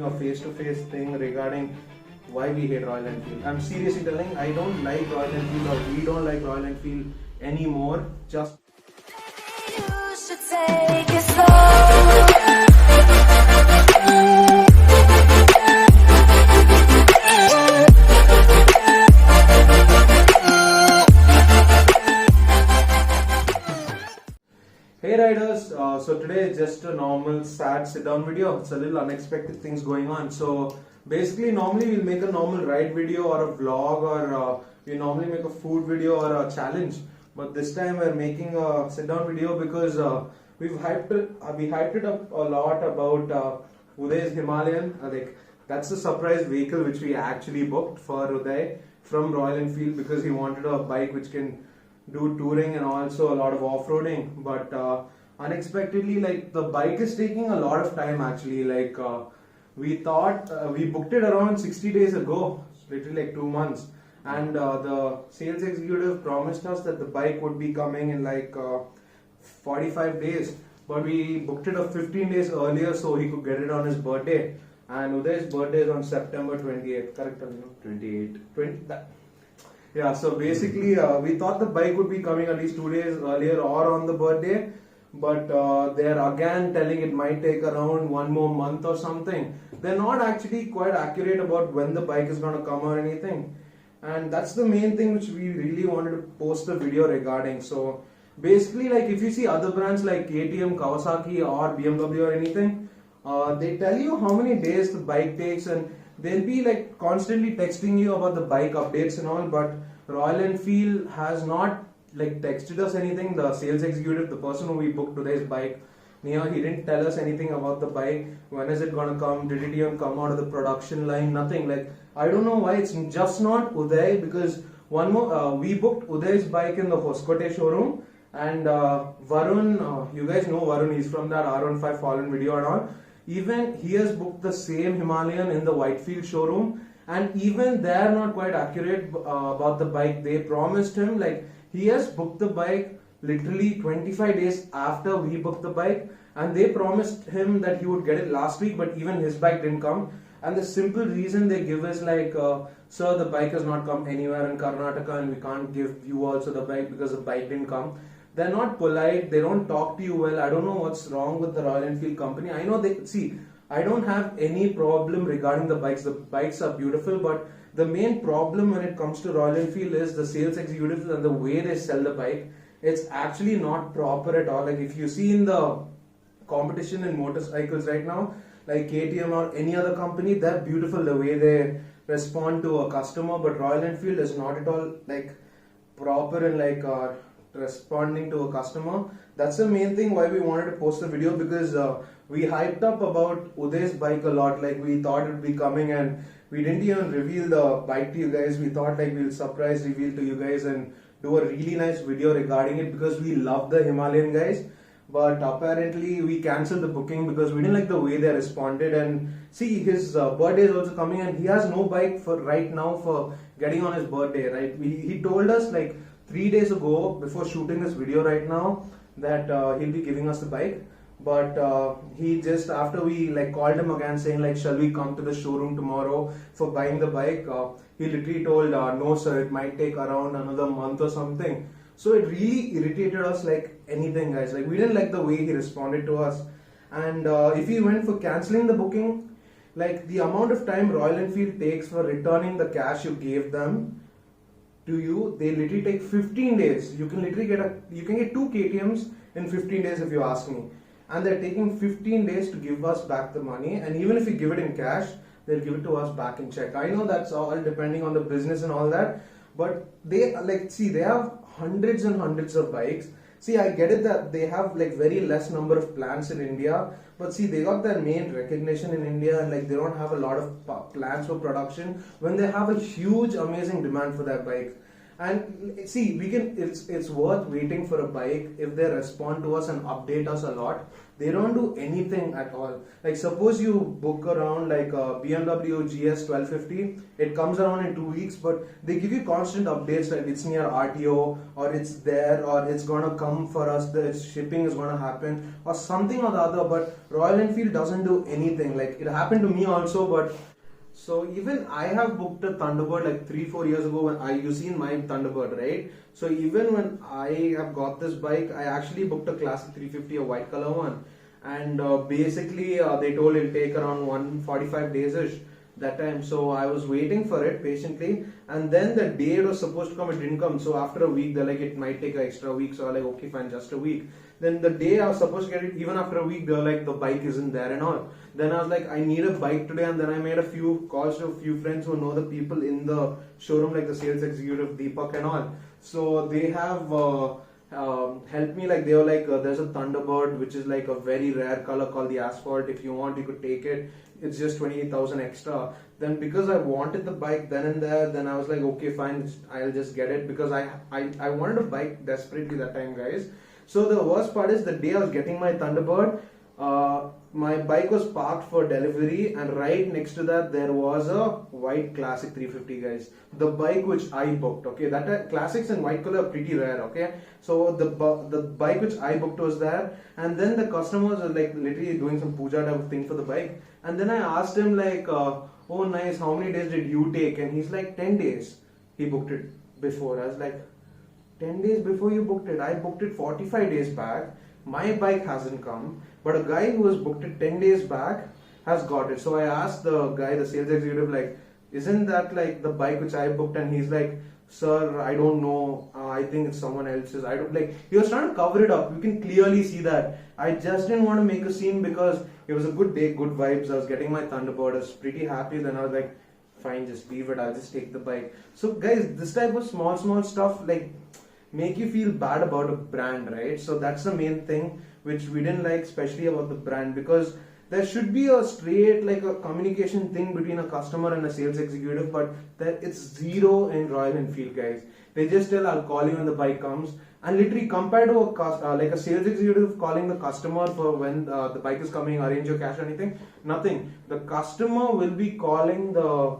a face-to-face thing regarding why we hate Royal Enfield. I'm seriously telling, I don't like Royal Enfield, or we don't like Royal Enfield anymore. Just You should take it slow. Hey riders, so today is just a normal sad sit down video. It's a little unexpected things going on. So basically normally we'll make a normal ride video or a vlog, or we normally make a food video or a challenge. But this time we're making a sit down video because we hyped it up a lot about Uday's Himalayan. Like that's the surprise vehicle which we actually booked for Uday from Royal Enfield because he wanted a bike which can do touring and also a lot of off-roading, but unexpectedly, like, the bike is taking a lot of time actually. Like we thought we booked it around 60 days ago, literally like 2 months, and the sales executive promised us that the bike would be coming in like 45 days, but we booked it 15 days earlier so he could get it on his birthday, and Uday's birthday is on September 28th, correct? 28. Yeah, so basically we thought the bike would be coming at least 2 days earlier or on the birthday, but they're again telling it might take around 1 more month or something. They're not actually quite accurate about when the bike is going to come or anything, and that's the main thing which we really wanted to post the video regarding. So basically, like, if you see other brands like KTM, Kawasaki or BMW or anything, they tell you how many days the bike takes, and they'll be like constantly texting you about the bike updates and all, but Royal Enfield has not like texted us anything. The sales executive, the person who we booked today's bike, Nia, he didn't tell us anything about the bike. When is it gonna come? Did it even come out of the production line? Nothing. Like, I don't know why it's just not Uday, because one more we booked Uday's bike in the Hoskote showroom, and Varun, you guys know Varun, he's from that R15 Fallen video and all. Even he has booked the same Himalayan in the Whitefield showroom, and even they're not quite accurate about the bike. They promised him, like, he has booked the bike literally 25 days after we booked the bike, and they promised him that he would get it last week, but even his bike didn't come. And the simple reason they give is like, sir, the bike has not come anywhere in Karnataka and we can't give you also the bike because the bike didn't come. They're not polite, they don't talk to you well. I don't know what's wrong with the Royal Enfield company. I know they, see, I don't have any problem regarding the bikes. The bikes are beautiful, but the main problem when it comes to Royal Enfield is the sales executives and the way they sell the bike. It's actually not proper at all. Like, if you see in the competition in motorcycles right now, like KTM or any other company, they're beautiful the way they respond to a customer, but Royal Enfield is not at all like proper in like responding to a customer. That's the main thing why we wanted to post the video, because we hyped up about Uday's bike a lot. Like, we thought it would be coming, and we didn't even reveal the bike to you guys. We thought like we'll surprise reveal to you guys and do a really nice video regarding it because we love the Himalayan guys. But apparently we cancelled the booking because we didn't like the way they responded. And see, his birthday is also coming, and he has no bike for right now for getting on his birthday, right? He told us like 3 days ago before shooting this video right now that he'll be giving us the bike, but he just, after we like called him again saying like, shall we come to the showroom tomorrow for buying the bike, he literally told no sir, it might take around another month or something. So it really irritated us like anything, guys. Like, we didn't like the way he responded to us. And if he went for cancelling the booking, like, the amount of time Royal Enfield takes for returning the cash you gave them to you, they literally take 15 days. You can literally get 2 KTMs in 15 days if you ask me. And they're taking 15 days to give us back the money. And even if we give it in cash, they'll give it to us back in check. I know that's all depending on the business and all that, but they, like, see, they have hundreds and hundreds of bikes. See, I get it that they have like very less number of plants in India, but see, they got their main recognition in India, and like they don't have a lot of plans for production when they have a huge amazing demand for their bikes. And see, it's worth waiting for a bike if they respond to us and update us a lot. They don't do anything at all. Like suppose you book around like a BMW GS 1250, it comes around in 2 weeks, but they give you constant updates like it's near RTO or it's there or it's gonna come for us, the shipping is gonna happen or something or the other. But Royal Enfield doesn't do anything. Like it happened to me also, but so even I have booked a Thunderbird like 3-4 years ago when you seen my Thunderbird, right? So even when I have got this bike, I actually booked a Classic 350, a white color one, and basically they told it'll take around 145 days-ish that time. So I was waiting for it patiently, and then the day it was supposed to come, it didn't come. So after a week, they're like it might take an extra week. So I'm like okay fine, just a week. Then the day I was supposed to get it, even after a week, they were like the bike isn't there and all. Then I was like I need a bike today, and then I made a few calls to a few friends who know the people in the showroom, like the sales executive Deepak and all. So they have helped me. Like they were like there's a Thunderbird which is like a very rare color called the Asphalt. If you want, you could take it. It's just 28,000 extra. Then because I wanted the bike then and there, then I was like okay fine, I'll just get it because I wanted a bike desperately that time, guys. So the worst part is the day I was getting my Thunderbird, my bike was parked for delivery, and right next to that there was a white Classic 350, guys. The bike which I booked, okay, that classics in white color are pretty rare, okay. So the bike which I booked was there, and then the customers were like literally doing some puja type of thing for the bike, and then I asked him like, oh nice, how many days did you take? And he's like 10 days. He booked it before. I was like 10 days before you booked it. I booked it 45 days back. My bike hasn't come, but a guy who has booked it 10 days back has got it. So I asked the guy, the sales executive, like, isn't that like the bike which I booked? And he's like, sir, I don't know. I think it's someone else's. I don't like. He was trying to cover it up. You can clearly see that. I just didn't want to make a scene because it was a good day, good vibes. I was getting my Thunderbird. I was pretty happy. Then I was like, fine, just leave it. I'll just take the bike. So guys, this type of small stuff like make you feel bad about a brand, right? So that's the main thing which we didn't like, especially about the brand, because there should be a straight like a communication thing between a customer and a sales executive, but that it's zero in Royal Enfield, guys. They just tell I'll call you when the bike comes, and literally compared to like a sales executive calling the customer for when the bike is coming, arrange your cash or anything, nothing. The customer will be calling the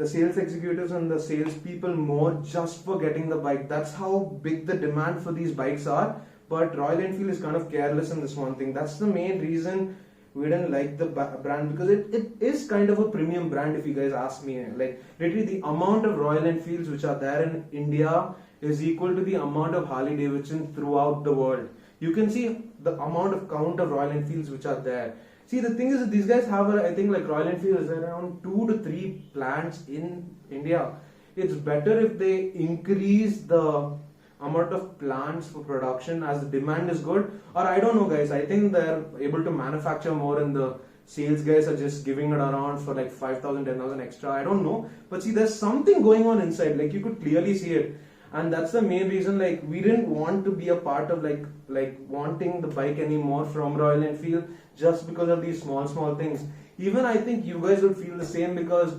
sales executives and the sales people more just for getting the bike. That's how big the demand for these bikes are. But Royal Enfield is kind of careless in this one thing. That's the main reason we didn't like the brand, because it is kind of a premium brand if you guys ask me. Like literally the amount of Royal Enfields which are there in India is equal to the amount of Harley Davidson throughout the world. You can see the amount of count of Royal Enfields which are there. See, the thing is that these guys have, I think, like Royal Enfield is around 2 to 3 plants in India. It's better if they increase the amount of plants for production as the demand is good. Or I don't know, guys. I think they're able to manufacture more and the sales guys are just giving it around for like 5,000, 10,000 extra. I don't know. But see, there's something going on inside. Like you could clearly see it. And that's the main reason, like, we didn't want to be a part of like wanting the bike anymore from Royal Enfield just because of these small things. Even I think you guys would feel the same, because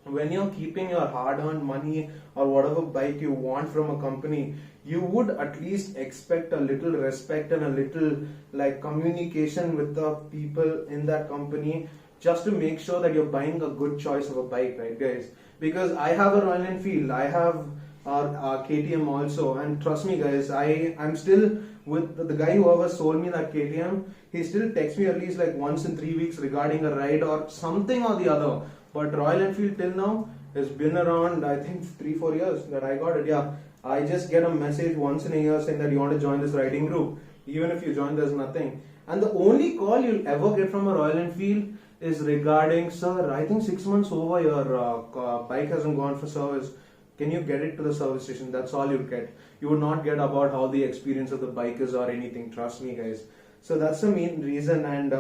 when you're keeping your hard-earned money or whatever bike you want from a company, you would at least expect a little respect and a little like communication with the people in that company, just to make sure that you're buying a good choice of a bike, right, guys? Because I have a Royal Enfield, I have our KTM also, and trust me, guys, I'm still with the guy who ever sold me that KTM. He still texts me at least like once in 3 weeks regarding a ride or something or the other. But Royal Enfield till now has been around, I think 3-4 years that I got it. Yeah, I just get a message once in a year saying that you want to join this riding group. Even if you join, there's nothing. And the only call you'll ever get from a Royal Enfield is regarding, sir, I think 6 months over, your bike hasn't gone for service. Can you get it to the service station? That's all you'd get. You would not get about how the experience of the bike is or anything. Trust me, guys. So that's the main reason, and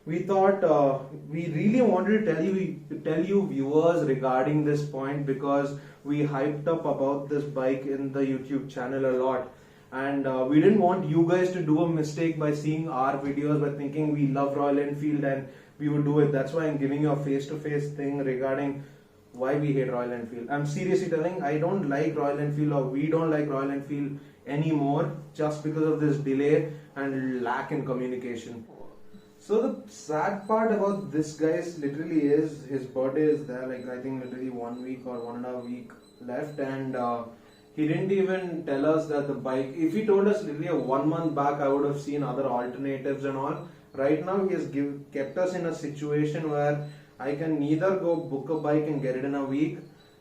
we thought we really wanted to tell you viewers regarding this point, because we hyped up about this bike in the YouTube channel a lot, and we didn't want you guys to do a mistake by seeing our videos by thinking we love Royal Enfield and we would do it. That's why I'm giving you a face-to-face thing regarding why we hate Royal Enfield. I'm seriously telling, I don't like Royal Enfield, or we don't like Royal Enfield anymore, just because of this delay and lack in communication. So the sad part about this guys literally is his birthday is there, like I think literally 1 week or 1.5 week left, and he didn't even tell us that the bike. If he told us literally a 1 month back, I would have seen other alternatives and all. Right now, he has kept us in a situation where I can neither go book a bike and get it in a week,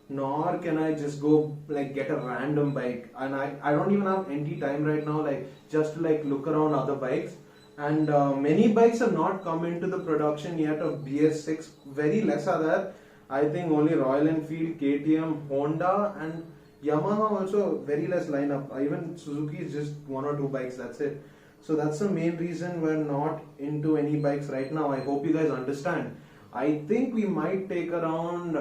nor can I just go like get a random bike. And I don't even have any time right now, like just to like look around other bikes. And many bikes have not come into the production yet of BS6. Very less are there. I think only Royal Enfield, KTM, Honda, and Yamaha also very less lineup. Even Suzuki is just 1 or 2 bikes. That's it. So that's the main reason we're not into any bikes right now. I hope you guys understand. I think we might take around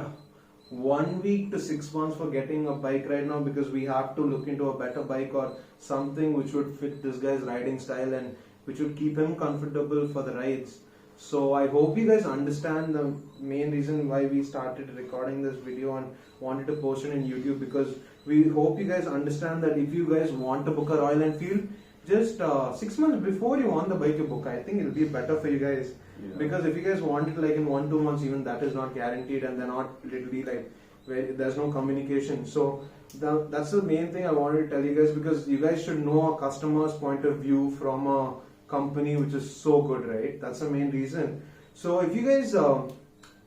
1 week to 6 months for getting a bike right now, because we have to look into a better bike or something which would fit this guy's riding style and which would keep him comfortable for the rides. So I hope you guys understand the main reason why we started recording this video and wanted to post it in YouTube, because we hope you guys understand that if you guys want to book a Royal Enfield, just 6 months before you want the bike to book, I think it'll be better for you guys. Yeah. Because if you guys want it like in 1-2 months, even that is not guaranteed, and they're not literally like where there's no communication. So that's the main thing I wanted to tell you guys, because you guys should know a customer's point of view from a company which is so good, right? That's the main reason. So if you guys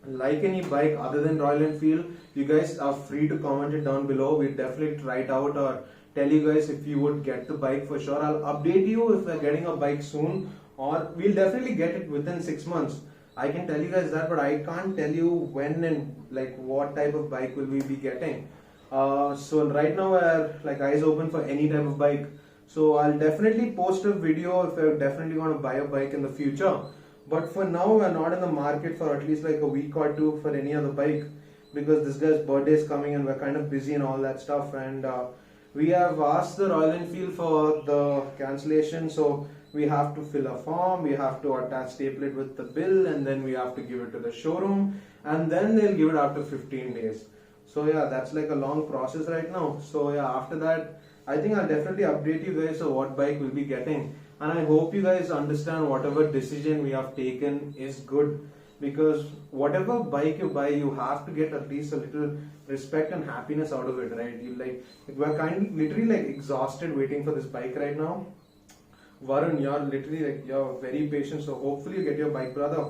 like any bike other than Royal Enfield, you guys are free to comment it down below. We'll definitely try it out or tell you guys if you would get the bike for sure. I'll update you if we're getting a bike soon, or we'll definitely get it within 6 months. I can tell you guys that, but I can't tell you when and like what type of bike will we be getting. So right now we're like eyes open for any type of bike. So I'll definitely post a video if we're definitely going to buy a bike in the future. But for now, we're not in the market for at least like a week or two for any other bike, because this guy's birthday is coming and we're kind of busy and all that stuff. And we have asked the Royal Enfield for the cancellation, so we have to fill a form, we have to attach, staple it with the bill, and then we have to give it to the showroom, and then they'll give it after 15 days. So yeah, that's like a long process right now. So yeah, after that, I think I'll definitely update you guys on what bike we'll be getting. And I hope you guys understand whatever decision we have taken is good, because whatever bike you buy, you have to get at least a little respect and happiness out of it, right? You like, we're kind of literally like exhausted waiting for this bike right now. Varun, you're literally like, you're very patient, so hopefully you get your bike, brother.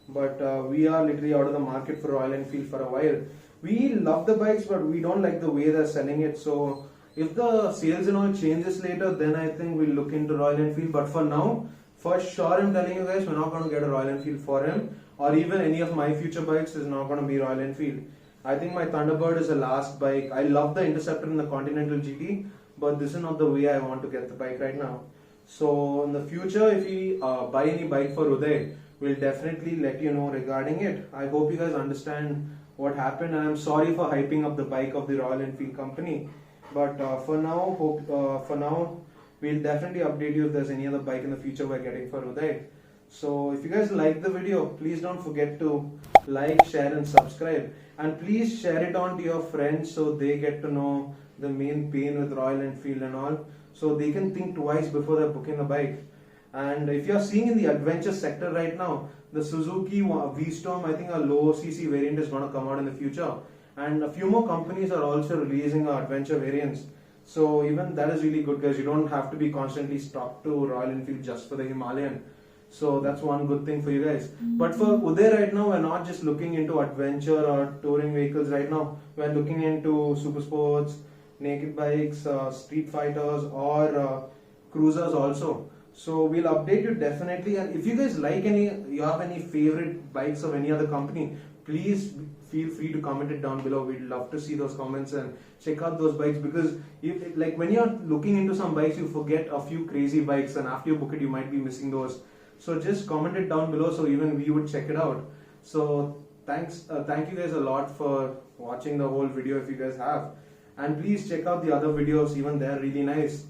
But we are literally out of the market for Royal Enfield for a while. We love the bikes, but we don't like the way they're selling it. So if the sales and all changes later, then I think we'll look into Royal Enfield. But for now, for sure I'm telling you guys, we're not going to get a Royal Enfield for him, or even any of my future bikes is not going to be Royal Enfield. I think my Thunderbird is the last bike. I love the Interceptor and the Continental GT, but this is not the way I want to get the bike right now. So in the future, if we buy any bike for Uday, we'll definitely let you know regarding it. I hope you guys understand what happened, and I'm sorry for hyping up the bike of the Royal Enfield company. But for now, we'll definitely update you if there's any other bike in the future we're getting for Uday. So if you guys like the video, please don't forget to like, share and subscribe. And please share it on to your friends so they get to know the main pain with Royal Enfield and all, so they can think twice before they're booking a bike. And if you're seeing in the adventure sector right now, the Suzuki V-Storm, I think a low CC variant is going to come out in the future. And a few more companies are also releasing adventure variants. So even that is really good, guys. You don't have to be constantly stuck to Royal Enfield just for the Himalayan. So that's one good thing for you guys. But for Uday right now, we're not just looking into adventure or touring vehicles right now. We're looking into super sports, naked bikes, street fighters, or cruisers also. So we'll update you definitely. And if you guys like you have any favorite bikes of any other company, please feel free to comment it down below. We'd love to see those comments and check out those bikes, because like when you're looking into some bikes, you forget a few crazy bikes, and after you book it, you might be missing those. So just comment it down below so even we would check it out. So thank you guys a lot for watching the whole video if you guys have. And please check out the other videos, even they're really nice.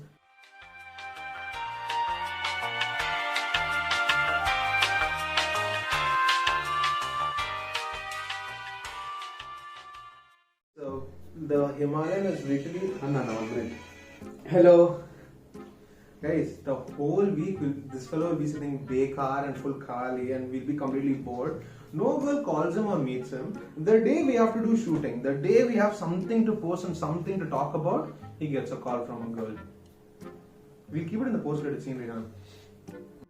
So the Himalayan is literally... Hello. Guys, the whole week this fellow will be sitting bekar and full khali and we'll be completely bored. No girl calls him or meets him. The day we have to do shooting, the day we have something to post and something to talk about, he gets a call from a girl. We'll keep it in the post-credit scene, Rehan.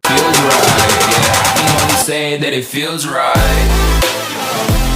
Feels right, yeah. I can only say that it feels right.